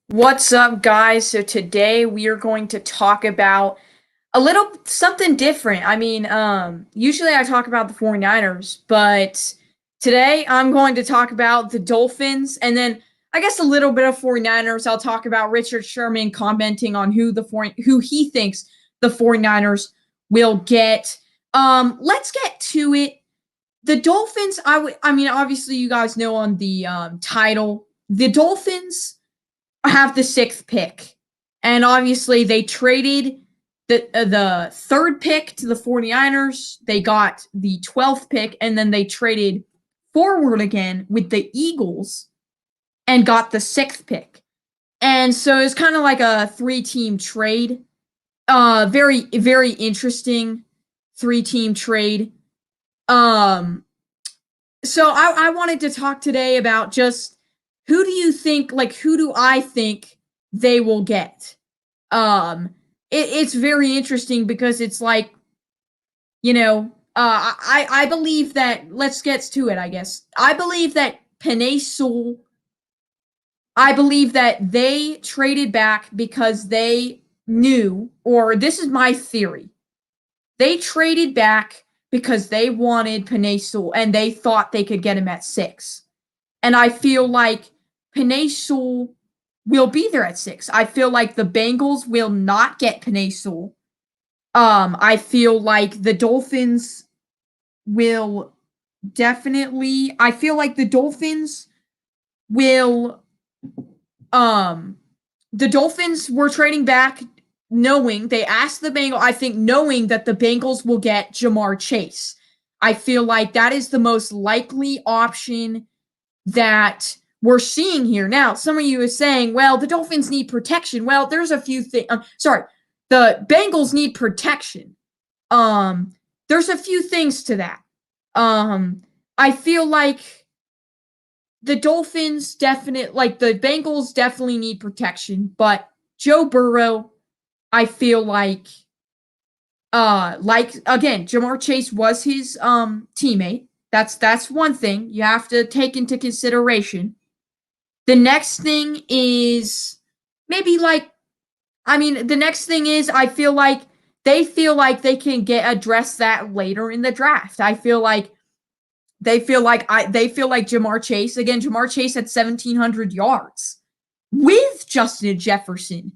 What's up, guys? So today we are going to talk about a little something different. Usually I talk about the 49ers, but today I'm going to talk about the Dolphins and then I guess a little bit of 49ers. I'll talk about Richard Sherman commenting on who he thinks the 49ers will get. Let's get to it. The Dolphins, obviously you guys know on the title, the Dolphins have the sixth pick. And obviously, they traded the third pick to the 49ers. They got the 12th pick, and then they traded forward again with the Eagles and got the sixth pick. And so it's kind of like a three-team trade. Very, very interesting three-team trade. So I wanted to talk today about just who do I think they will get? It's very interesting because it's like, I believe that, let's get to it, I guess. I believe that Penei Sewell, I believe that they traded back because they knew, or this is my theory, they traded back because they wanted Penei Sewell and they thought they could get him at 6. And I feel like Penei Sewell will be there at 6. I feel like the Bengals will not get Penei Sewell. I feel like the Dolphins will definitely. I feel like the Dolphins will. The Dolphins were trading back, knowing they asked the Bengals. I think knowing that the Bengals will get Jamar Chase. I feel like that is the most likely option that we're seeing here. Now, some of you are saying, well, the Dolphins need protection. Well, there's a few things. The Bengals need protection. There's a few things to that. I feel like the Dolphins the Bengals definitely need protection, but Joe Burrow, I feel like again, Jamar Chase was his teammate. That's one thing you have to take into consideration. The next thing is the next thing is I feel like they can get address that later in the draft. They feel like Jamar Chase, again, Jamar Chase had 1,700 yards with Justin Jefferson.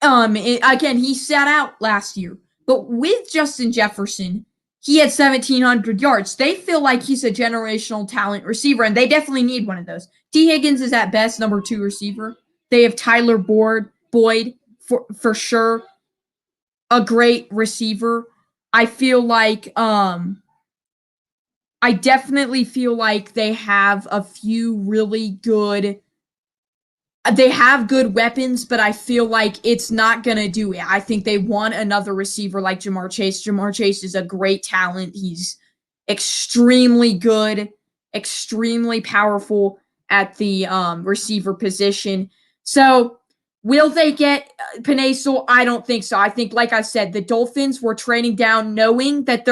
Again, he sat out last year, but with Justin Jefferson, he had 1,700 yards. They feel like he's a generational talent receiver, and they definitely need one of those. T. Higgins is at best number 2 receiver. They have Tyler Boyd for sure, a great receiver. I definitely feel like they have a few really good. They have good weapons, but I feel like it's not going to do it. I think they want another receiver like Jamar Chase. Jamar Chase is a great talent. He's extremely good, extremely powerful at the receiver position. So, will they get Penei Sewell? I don't think so. I think, like I said, the Dolphins were trading down knowing that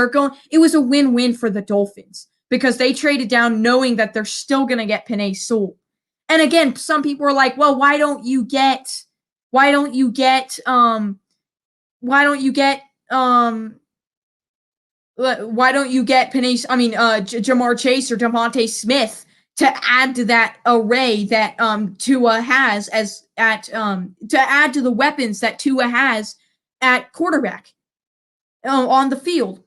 it was a win-win for the Dolphins because they traded down knowing that they're still going to get Penei Sewell. And again, some people are like, well, why don't you get why don't you get Penei Jamar Chase or Devontae Smith to add to that array that Tua has to add to the weapons that Tua has at quarterback on the field.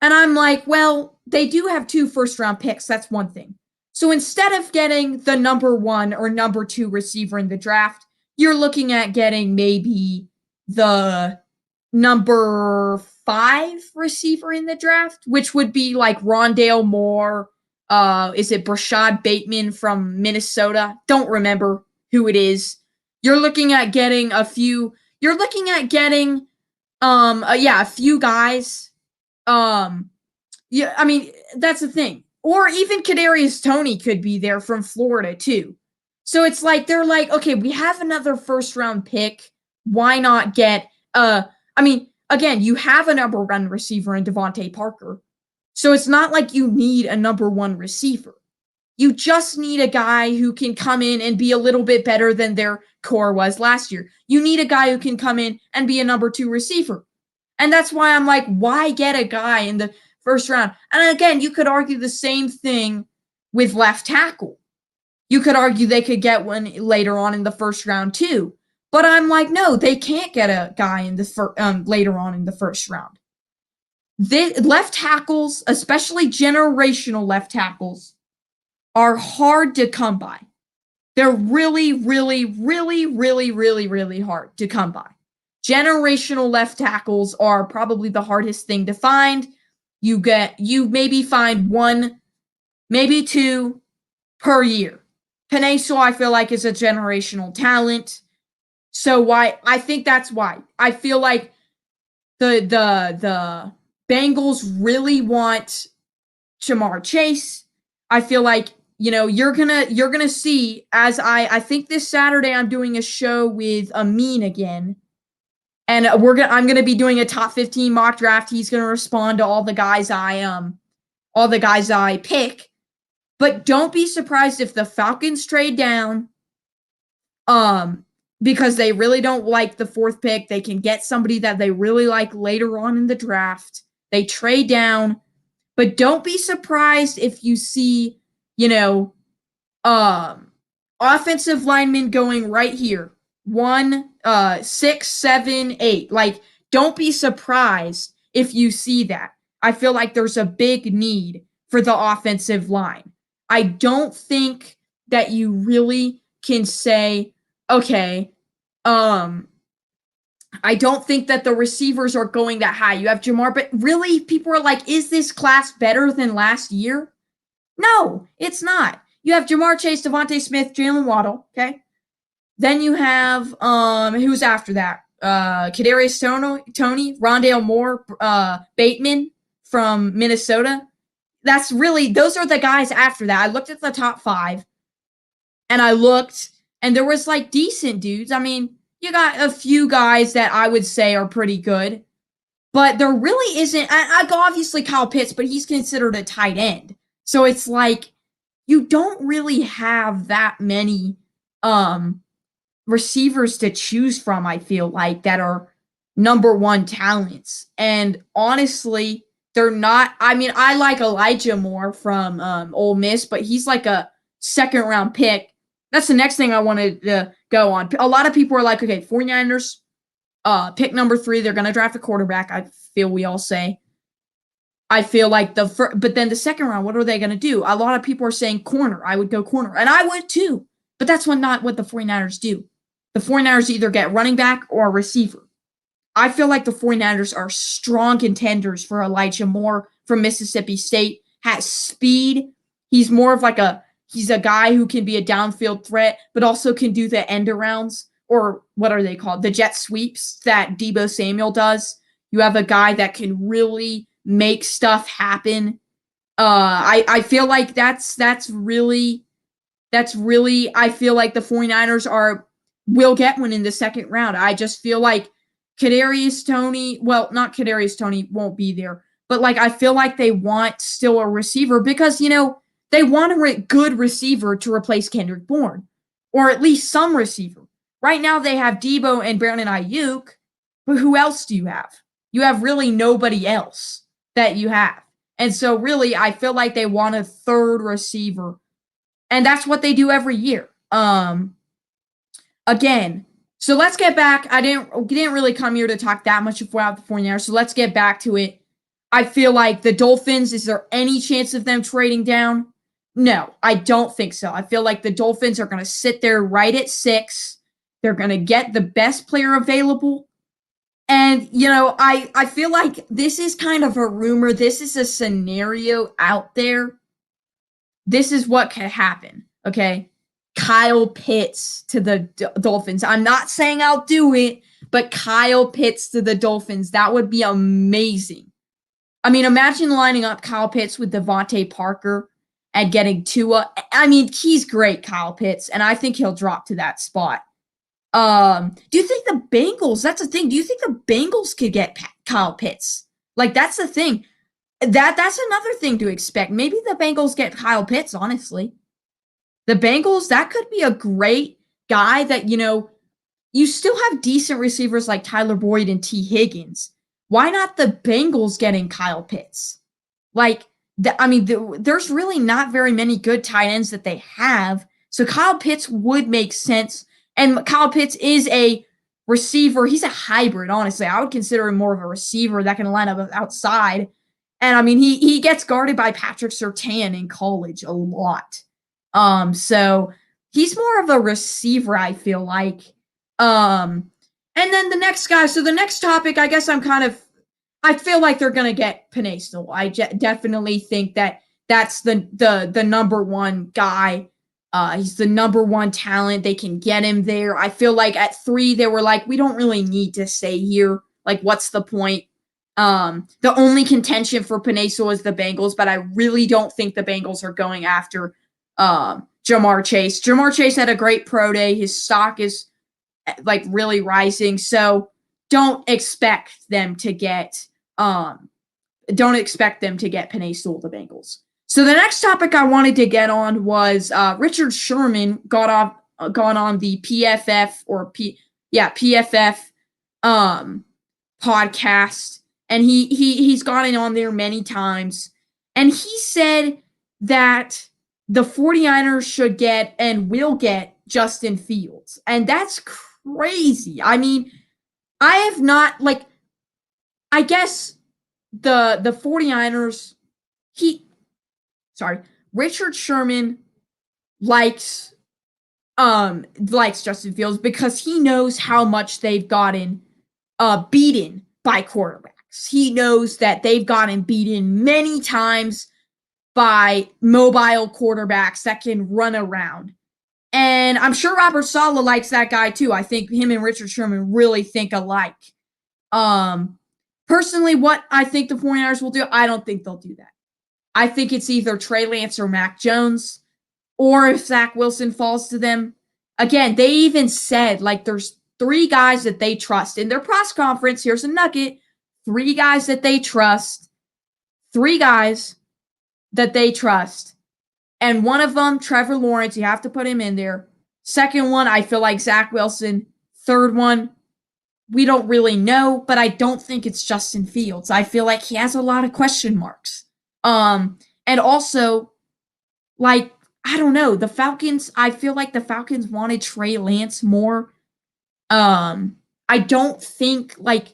And I'm like, well, they do have 2 first-round picks. That's one thing. So instead of getting the number 1 or number 2 receiver in the draft, you're looking at getting maybe the number 5 receiver in the draft, which would be like Rondale Moore. Is it Brashad Bateman from Minnesota? Don't remember who it is. You're looking at getting a few. You're looking at getting, a few guys. That's the thing. Or even Kadarius Toney could be there from Florida too. So it's like they're like, okay, we have another first round pick. Why not get again, you have a number 1 receiver in Devontae Parker. So it's not like you need a number 1 receiver. You just need a guy who can come in and be a little bit better than their core was last year. You need a guy who can come in and be a number 2 receiver. And that's why I'm like, why get a guy in the first round? And again, you could argue the same thing with left tackle. You could argue they could get one later on in the first round too. But I'm like, no, they can't get a guy in the later on in the first round. Left tackles, especially generational left tackles, are hard to come by. They're really, really, really, really, really, really hard to come by. Generational left tackles are probably the hardest thing to find. You maybe find one, maybe two per year. Penei Sewell, I feel like, is a generational talent. So I think that's why. I feel like the Bengals really want Ja'Marr Chase. I feel like, you're gonna see, as I think this Saturday I'm doing a show with Amin again, and I'm gonna be doing a top 15 mock draft. He's gonna respond to all the guys I pick. But don't be surprised if the Falcons trade down, because they really don't like the 4th pick. They can get somebody that they really like later on in the draft. They trade down, but don't be surprised if you see, offensive linemen going right here. 1, 6, 7, 8. Like, don't be surprised if you see that. I feel like there's a big need for the offensive line. I don't think that you really can say, okay, I don't think that the receivers are going that high. You have Ja'Marr, but really, people are like, is this class better than last year? No, it's not. You have Ja'Marr Chase, Devontae Smith, Jalen Waddle, okay? Then you have, who's after that? Kadarius Toney, Rondale Moore, Bateman from Minnesota. Those are the guys after that. I looked at the top 5, and and there was like decent dudes. I mean, you got a few guys that I would say are pretty good, but there really isn't. Obviously Kyle Pitts, but he's considered a tight end. So it's like, you don't really have that many receivers to choose from, I feel like, that are number 1 talents. And honestly, they're not. I mean, I like Elijah Moore from Ole Miss, but he's like a 2nd round pick. That's the next thing I wanted to go on. A lot of people are like, okay, 49ers, pick number 3, they're going to draft a quarterback. I feel we all say. I feel like but then the 2nd round, what are they going to do? A lot of people are saying corner. I would go corner, and I would too. But that's not what the 49ers do. The 49ers either get running back or a receiver. I feel like the 49ers are strong contenders for Elijah Moore from Mississippi State. Has speed. He's more of like he's a guy who can be a downfield threat, but also can do the end arounds, or what are they called? The jet sweeps that Deebo Samuel does. You have a guy that can really make stuff happen. I feel like that's really, I feel like the 49ers will get one in the 2nd round. I just feel like Kadarius Toney, well, not Kadarius Toney, won't be there, but like, I feel like they want still a receiver because, they want a good receiver to replace Kendrick Bourne, or at least some receiver. Right now they have Deebo and Brandon Ayuk, but who else do you have? You have really nobody else that you have. And so really, I feel like they want a 3rd receiver, and that's what they do every year. Again, so let's get back. I didn't really come here to talk that much about the 49ers, so let's get back to it. I feel like the Dolphins, is there any chance of them trading down? No, I don't think so. I feel like the Dolphins are going to sit there right at 6. They're going to get the best player available. And, I feel like this is kind of a rumor. This is a scenario out there. This is what could happen, okay? Kyle Pitts to the Dolphins. I'm not saying I'll do it, but Kyle Pitts to the Dolphins. That would be amazing. I mean, imagine lining up Kyle Pitts with Devontae Parker and getting Tua. I mean, he's great, Kyle Pitts, and I think he'll drop to that spot. Do you think the Bengals, that's the thing, do you think the Bengals could get Kyle Pitts? Like, that's the thing. That's another thing to expect. Maybe the Bengals get Kyle Pitts, honestly. the Bengals, that could be a great guy that, you still have decent receivers like Tyler Boyd and T. Higgins. Why not the Bengals getting Kyle Pitts? Like, there's really not very many good tight ends that they have. So Kyle Pitts would make sense. And Kyle Pitts is a receiver. He's a hybrid, honestly. I would consider him more of a receiver that can line up outside. And he gets guarded by Patrick Surtain in college a lot. So he's more of a receiver, I feel like. And then the next guy. So the next topic, I guess I feel like they're gonna get Penei Sewell. I definitely think that's the number one guy. He's the number one talent. They can get him there. I feel like at 3, they were like, we don't really need to stay here. Like, what's the point? The only contention for Penei Sewell is the Bengals, but I really don't think the Bengals are going after Jamar Chase. Jamar Chase had a great pro day. His stock is like really rising. So don't expect them to get Penei Sewell, the Bengals. So the next topic I wanted to get on was Richard Sherman got on the PFF podcast, and he's gotten on there many times, and he said that the 49ers should get and will get Justin Fields, and that's crazy. I have not, like, I guess the 49ers, Richard Sherman likes Justin Fields because he knows how much they've gotten beaten by quarterbacks. He knows that they've gotten beaten many times by mobile quarterbacks that can run around. And I'm sure Robert Saleh likes that guy too. I think him and Richard Sherman really think alike. Personally, what I think the 49ers will do, I don't think they'll do that. I think it's either Trey Lance or Mac Jones, or if Zach Wilson falls to them. Again, they even said, like, there's 3 guys that they trust. In their press conference, here's a nugget, 3 guys that they trust. 3 guys that they trust. And one of them, Trevor Lawrence, you have to put him in there. Second one, I feel like Zach Wilson. Third one, we don't really know, but I don't think it's Justin Fields. I feel like he has a lot of question marks. And also, like, I don't know, the Falcons, I feel like the Falcons wanted Trey Lance more. I don't think that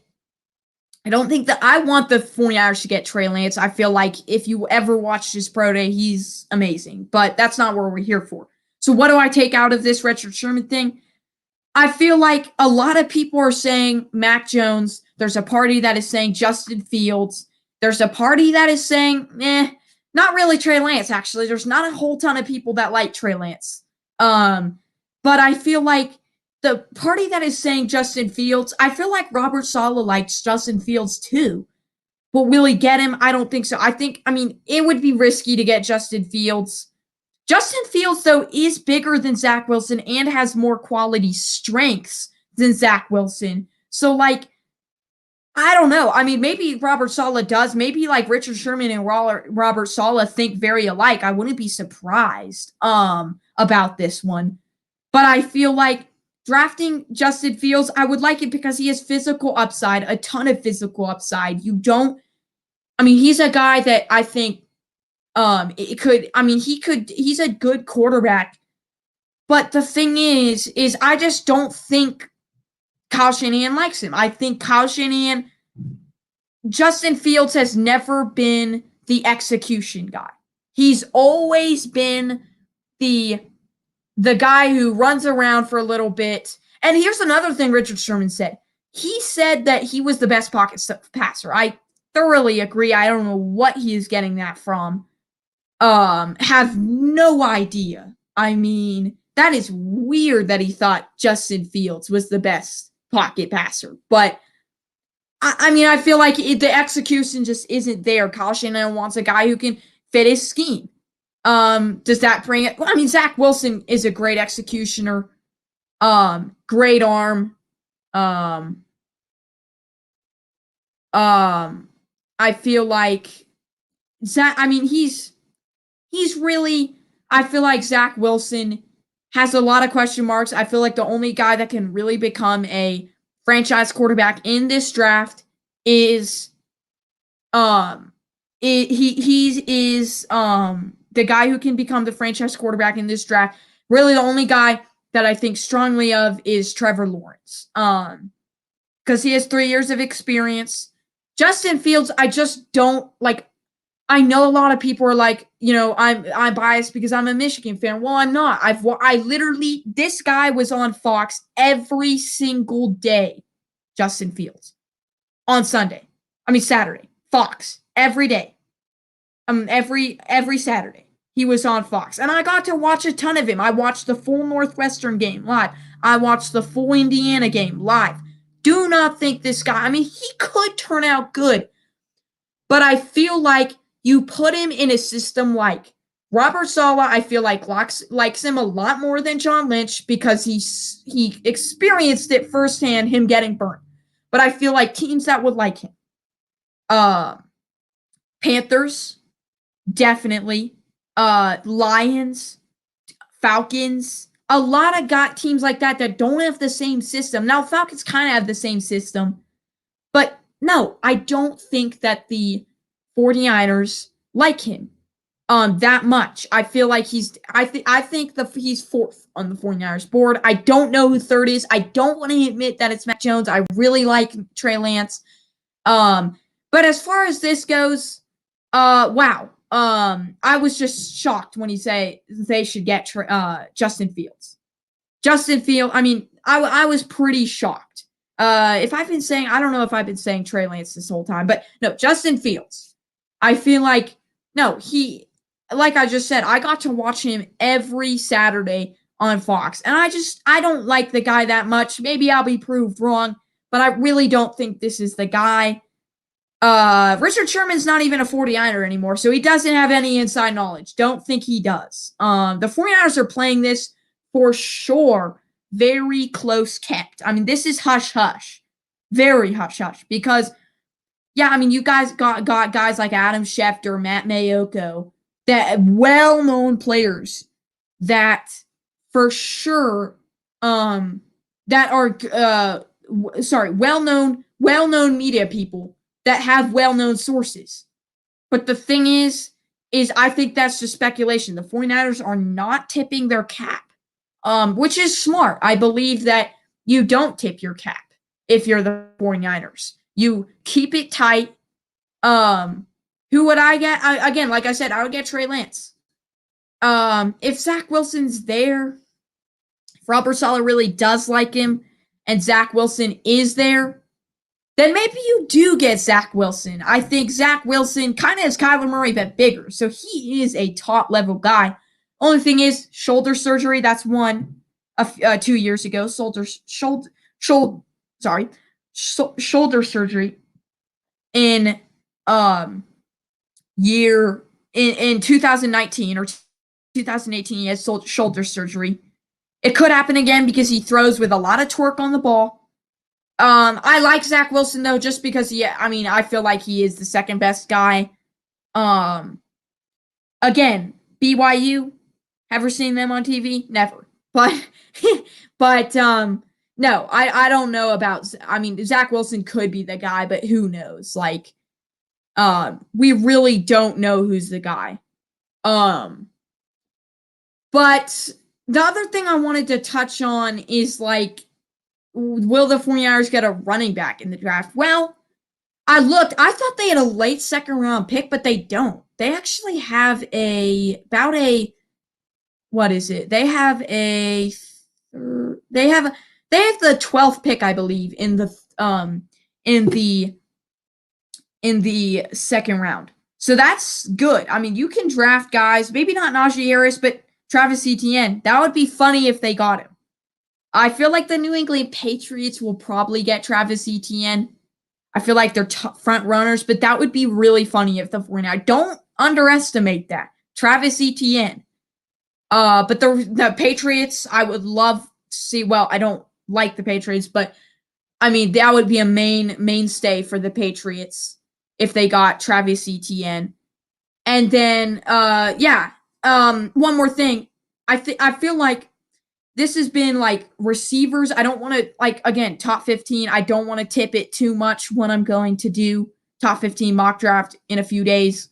I want the 49ers to get Trey Lance. I feel like if you ever watched his pro day, he's amazing, but that's not what we're here for. So what do I take out of this Richard Sherman thing? I feel like a lot of people are saying Mac Jones. There's a party that is saying Justin Fields. There's a party that is saying, not really Trey Lance, actually. There's not a whole ton of people that like Trey Lance. But I feel like the party that is saying Justin Fields, I feel like Robert Saleh likes Justin Fields too. But will he get him? I don't think so. It would be risky to get Justin Fields. Justin Fields, though, is bigger than Zach Wilson and has more quality strengths than Zach Wilson. So, like, I don't know. Maybe Robert Saleh does. Maybe, like, Richard Sherman and Robert Saleh think very alike. I wouldn't be surprised about this one. But I feel like drafting Justin Fields, I would like it because he has physical upside, a ton of physical upside. He's a guy that I think he's a good quarterback. But the thing is I just don't think Kyle Shanahan likes him. I think Justin Fields has never been the execution guy. He's always been the guy who runs around for a little bit. And here's another thing Richard Sherman said. He said that he was the best pocket passer. I thoroughly agree. I don't know what he is getting that from. Have no idea. That is weird that he thought Justin Fields was the best pocket passer. But, I feel like the execution just isn't there. Kyle Shanahan wants a guy who can fit his scheme. Does that bring it? Zach Wilson is a great executioner. Great arm. I feel like Zach, he's really, I feel like Zach Wilson has a lot of question marks. I feel like the only guy that can really become a franchise quarterback in this draft is he is the guy who can become the franchise quarterback in this draft. Really, the only guy that I think strongly of is Trevor Lawrence. Because he has 3 years of experience. Justin Fields, I just don't like. I know a lot of people are like, I'm biased because I'm a Michigan fan. Well, I'm not. I literally, this guy was on Fox every single day. Justin Fields on Saturday. Fox every day. Every Saturday he was on Fox, and I got to watch a ton of him. I watched the full Northwestern game live. I watched the full Indiana game live. Do not think this guy. I mean, he could turn out good, but I feel like you put him in a system like Robert Saleh. I feel like likes him a lot more than John Lynch because he experienced it firsthand, him getting burnt. But I feel like teams that would like him, Panthers, definitely, Lions, Falcons, a lot of teams like that don't have the same system. Now, Falcons kind of have the same system, but no, I don't think that the 49ers like him that much. I feel like he's fourth on the 49ers board. I don't know who third is. I don't want to admit that it's Mac Jones. I really like Trey Lance. But as far as this goes, wow. I was just shocked when you say they should get Justin Fields. Justin Fields, I mean, I was pretty shocked. I don't know if I've been saying Trey Lance this whole time, but no, Justin Fields. I feel like, no, like I just said, I got to watch him every Saturday on Fox, and I don't like the guy that much. Maybe I'll be proved wrong, but I really don't think this is the guy. Richard Sherman's not even a 49er anymore, so he doesn't have any inside knowledge. Don't think he does. The 49ers are playing this for sure very close kept. I mean, this is hush-hush. Very hush-hush. Because, yeah, I mean, you guys got guys like Adam Schefter, Matt Mayoko, that well-known players that for sure that are well-known media people that have well-known sources. But the thing is I think that's just speculation. The 49ers are not tipping their cap, which is smart. I believe that you don't tip your cap if you're the 49ers. You keep it tight. Who would I get? Again, like I said, I would get Trey Lance. If Zach Wilson's there, if Robert Saleh really does like him, and Zach Wilson is there, then maybe you do get Zach Wilson. I think Zach Wilson kind of is Kyler Murray, but bigger. So he is a top-level guy. Only thing is, shoulder surgery, that's 2 years ago. Shoulder surgery in 2019 or 2018, he had shoulder surgery. It could happen again because he throws with a lot of torque on the ball. I like Zach Wilson, though, just because, I feel like he is the second best guy. Again, BYU, ever seen them on TV? Never. But no, I don't know about, Zach Wilson could be the guy, but who knows? Like, we really don't know who's the guy. But the other thing I wanted to touch on is, like, will the 49ers get a running back in the draft? Well, I thought they had a late second round pick, but they don't. They actually have they have the 12th pick, I believe, in the second round. So that's good. I mean, you can draft guys, maybe not Najee Harris, but Travis Etienne. That would be funny if they got him. I feel like the New England Patriots will probably get Travis Etienne. I feel like they're front runners, but that would be really funny if the 49ers. Don't underestimate that. Travis Etienne. But the Patriots, I would love to see. Well, I don't like the Patriots, but I mean, that would be a mainstay for the Patriots if they got Travis Etienne. And then, one more thing. I feel like this has been like receivers. I don't want to, like, again, top 15. I don't want to tip it too much when I'm going to do top 15 mock draft in a few days.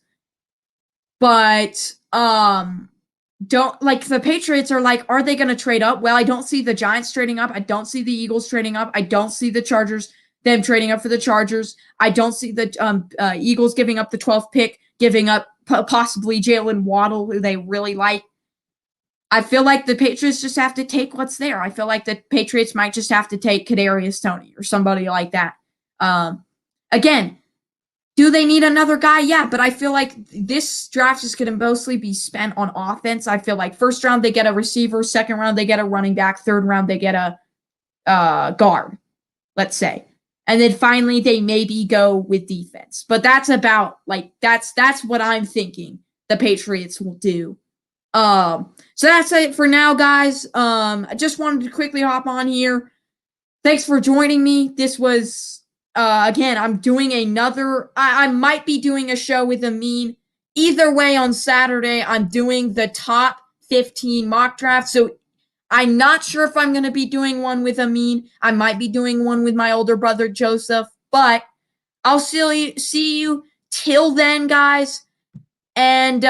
But don't, like, the Patriots are like, are they going to trade up? Well, I don't see the Giants trading up. I don't see the Eagles trading up. I don't see the Chargers, them trading up for the Chargers. I don't see the Eagles giving up the 12th pick, giving up possibly Jalen Waddle, who they really like. I feel like the Patriots just have to take what's there. I feel like the Patriots might just have to take Kadarius Toney or somebody like that. Again, do they need another guy? Yeah, but I feel like this draft is going to mostly be spent on offense. I feel like first round they get a receiver, second round they get a running back, third round they get a guard, let's say. And then finally they maybe go with defense. But that's about, like, that's what I'm thinking the Patriots will do. So that's it for now, guys. I just wanted to quickly hop on here. Thanks for joining me. This was, again, I'm doing another, I might be doing a show with Amin. Either way, on Saturday, I'm doing the top 15 mock draft. So I'm not sure if I'm going to be doing one with Amin. I might be doing one with my older brother, Joseph. But I'll see you till then, guys. And,